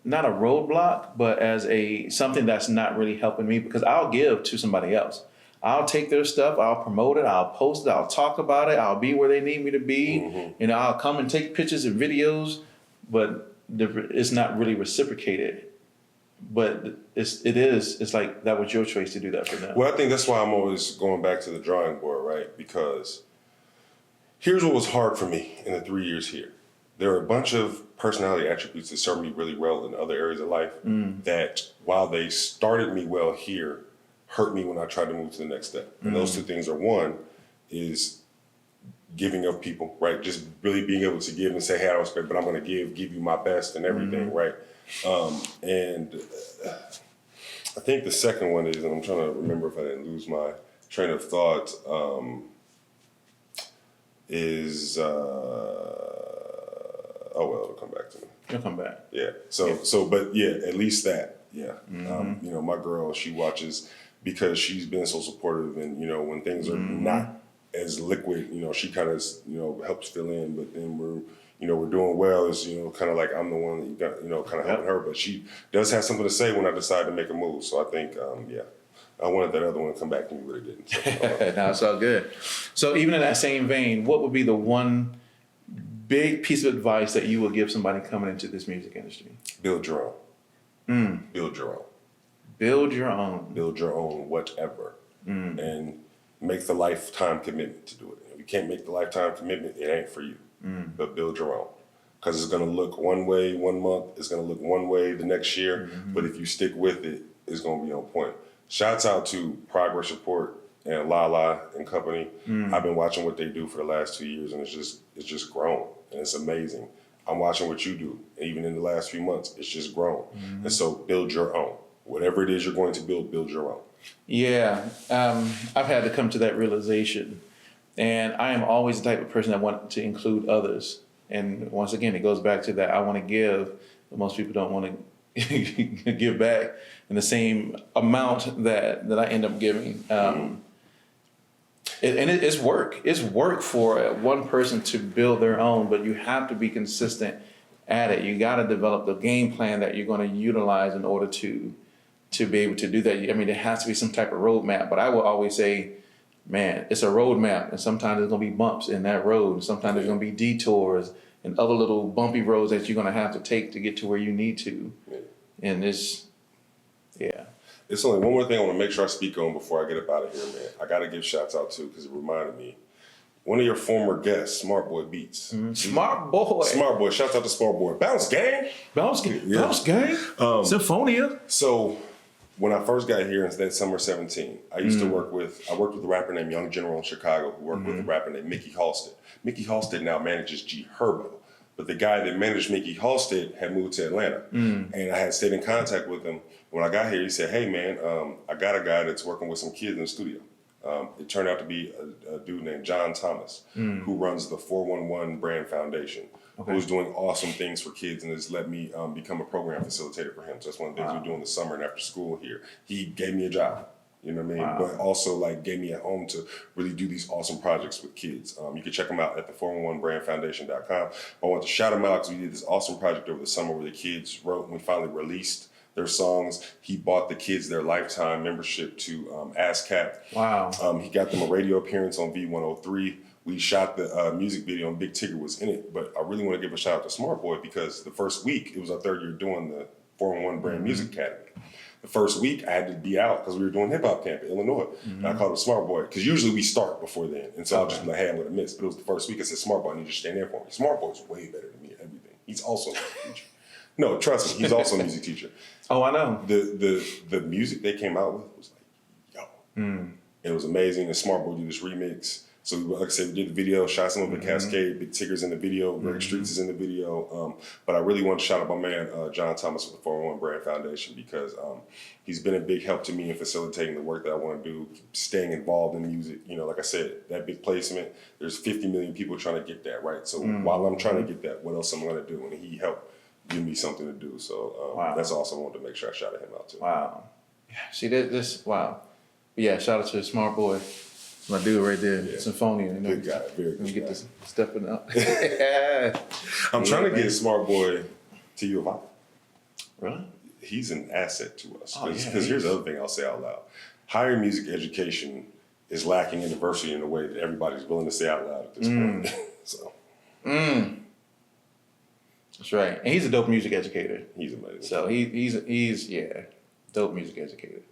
not a roadblock, but as something that's not really helping me, because I'll give to somebody else. I'll take their stuff, I'll promote it, I'll post it, I'll talk about it, I'll be where they need me to be. I'll come and take pictures and videos, but it's not really reciprocated. But it's like that was your choice to do that for them. Well, I think that's why I'm always going back to the drawing board, right? Because here's what was hard for me in the 3 years here. There are a bunch of personality attributes that served me really well in other areas of life that, while they started me well here, hurt me when I tried to move to the next step. And those two things are, one is giving of people, right? Just really being able to give and say, hey, I don't expect, but I'm going to give you my best and everything, right? And I think the second one is, and I'm trying to remember if I didn't lose my train of thought, is, oh, well, it'll come back to me. It'll come back. Yeah. But yeah, at least that. Yeah. My girl, she watches, because she's been so supportive, and, when things are not as liquid, she kind of, helps fill in, but then we're doing well, is, kind of like I'm the one that you got, kind of helping her, but she does have something to say when I decide to make a move. So I think, I wanted that other one to come back to me, but it didn't. So, no, it's all good. So even in that same vein, what would be the one big piece of advice that you would give somebody coming into this music industry? Build your own. Build your own. Build your own. Build your own whatever. And make the lifetime commitment to do it. If you can't make the lifetime commitment, it ain't for you. But build your own. Because it's going to look one way 1 month, it's going to look one way the next year, but if you stick with it, it's going to be on point. Shouts out to Progress Report and Lala and company. I've been watching what they do for the last 2 years, and it's just grown, and it's amazing. I'm watching what you do, even in the last few months, it's just grown. And so build your own. Whatever it is you're going to build your own. Yeah, I've had to come to that realization, and I am always the type of person that want to include others. And once again, it goes back to that I want to give, but most people don't want to give back in the same amount that I end up giving. It's work. It's work for one person to build their own, but you have to be consistent at it. You got to develop the game plan that you're going to utilize in order to be able to do that. I mean, there has to be some type of roadmap, but I will always say, man, it's a roadmap, and sometimes there's going to be bumps in that road. Sometimes there's going to be detours and other little bumpy roads that you're going to have to take to get to where you need to. And it's only one more thing I want to make sure I speak on before I get up out of here, man. I got to give shouts out too, because it reminded me. One of your former guests, Smart Boy Beats. Smart Boy. Shouts out to Smart Boy. Bounce Gang. Bounce Gang. Symphonia. So when I first got here in that summer 17, I worked with a rapper named Young General in Chicago, who worked with a rapper named Mickey Halstead. Mickey Halstead now manages G Herbo. but the guy that managed Mickey Halstead had moved to Atlanta. And I had stayed in contact with him. When I got here, he said, hey, man, I got a guy that's working with some kids in the studio. It turned out to be a dude named John Thomas, who runs the 411 Brand Foundation, who's doing awesome things for kids and has let me become a program facilitator for him. So that's one of the things we do in the summer and after school here. He gave me a job. You know what I mean? But also like gave me a home to really do these awesome projects with kids. You can check them out at the 411brandfoundation.com. I want to shout them out because we did this awesome project over the summer where the kids wrote and we finally released their songs. He bought the kids their lifetime membership to ASCAP. Wow. He got them a radio appearance on V103. We shot the music video and Big Tigger was in it. But I really want to give a shout out to Smart Boy because the first week, it was our third year doing the 411 Brand Music Academy. The first week I had to be out because we were doing hip hop camp in Illinois. And I called him Smart Boy because usually we start before then. And so I'll just be like, hey, I'm going to miss. But it was the first week. I said, Smart Boy, I need you to stand there for me. Smart Boy's way better than me at everything. He's also a music teacher. No, trust me, he's also a music teacher. Oh, I know. The music they came out with was like, yo. It was amazing. And Smart Boy did this remix. So, like I said, we did the video, shot some of the Cascade. Big Tigger's in the video. Greg Streets is in the video. But I really want to shout out my man, John Thomas with the 401 Brand Foundation because he's been a big help to me in facilitating the work that I want to do, staying involved in music. You know, like I said, that big placement, there's 50 million people trying to get that, right? So while I'm trying to get that, what else am I going to do? And he helped give me something to do. So that's awesome. I wanted to make sure I shouted him out too. Wow. See, this wow. But yeah, shout out to the Smart Boy. My dude right there, Symphonia. You know, good guy, very good get guy. this stepping up. I'm trying to get Smart Boy to U of I. Really? He's an asset to us. Oh, Because here's the other thing I'll say out loud. Higher music education is lacking in diversity in a way that everybody's willing to say out loud at this point. So That's right. And he's a dope music educator. he's amazing. So he's dope music educator.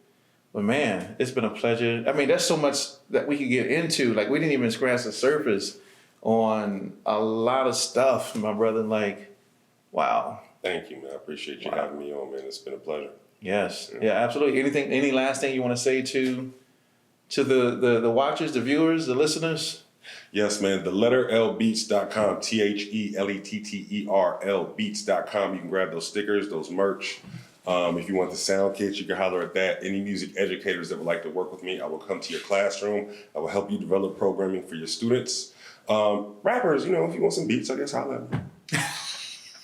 But man, it's been a pleasure. I mean, there's so much that we could get into. Like we didn't even scratch the surface on a lot of stuff, my brother. Like, wow. Thank you, man. I appreciate you having me on, man. It's been a pleasure. Yes. Yeah, absolutely. Any last thing you want to say to the watchers, the viewers, the listeners? Yes, man. The letter LBeats.com, THELETTERL beats.com. You can grab those stickers, those merch. If you want the sound kits, you can holler at that. Any music educators that would like to work with me, I will come to your classroom. I will help you develop programming for your students. Rappers, you know, if you want some beats, I guess holler at me.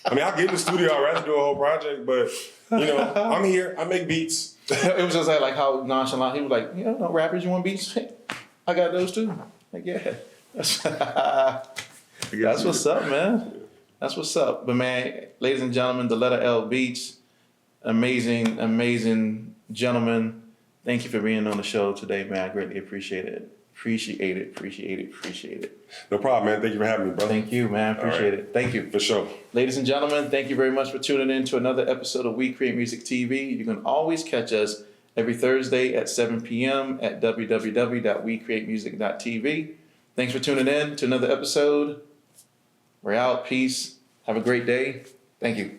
I mean, I'll get in the studio. I'd rather do a whole project, but, you know, I'm here. I make beats. It was just like how nonchalant. He was like, you know, rappers, you want beats? I got those too. Like, yeah. That's what's up, man. That's what's up. But, man, ladies and gentlemen, the letter L Beats. Amazing, amazing gentleman. Thank you for being on the show today, man. I greatly appreciate it. Appreciate it. No problem, man. Thank you for having me, brother. Thank you, man. Appreciate it. Thank you. For sure. Ladies and gentlemen, thank you very much for tuning in to another episode of We Create Music TV. You can always catch us every Thursday at 7 p.m. at www.wecreatemusic.tv. Thanks for tuning in to another episode. We're out. Peace. Have a great day. Thank you.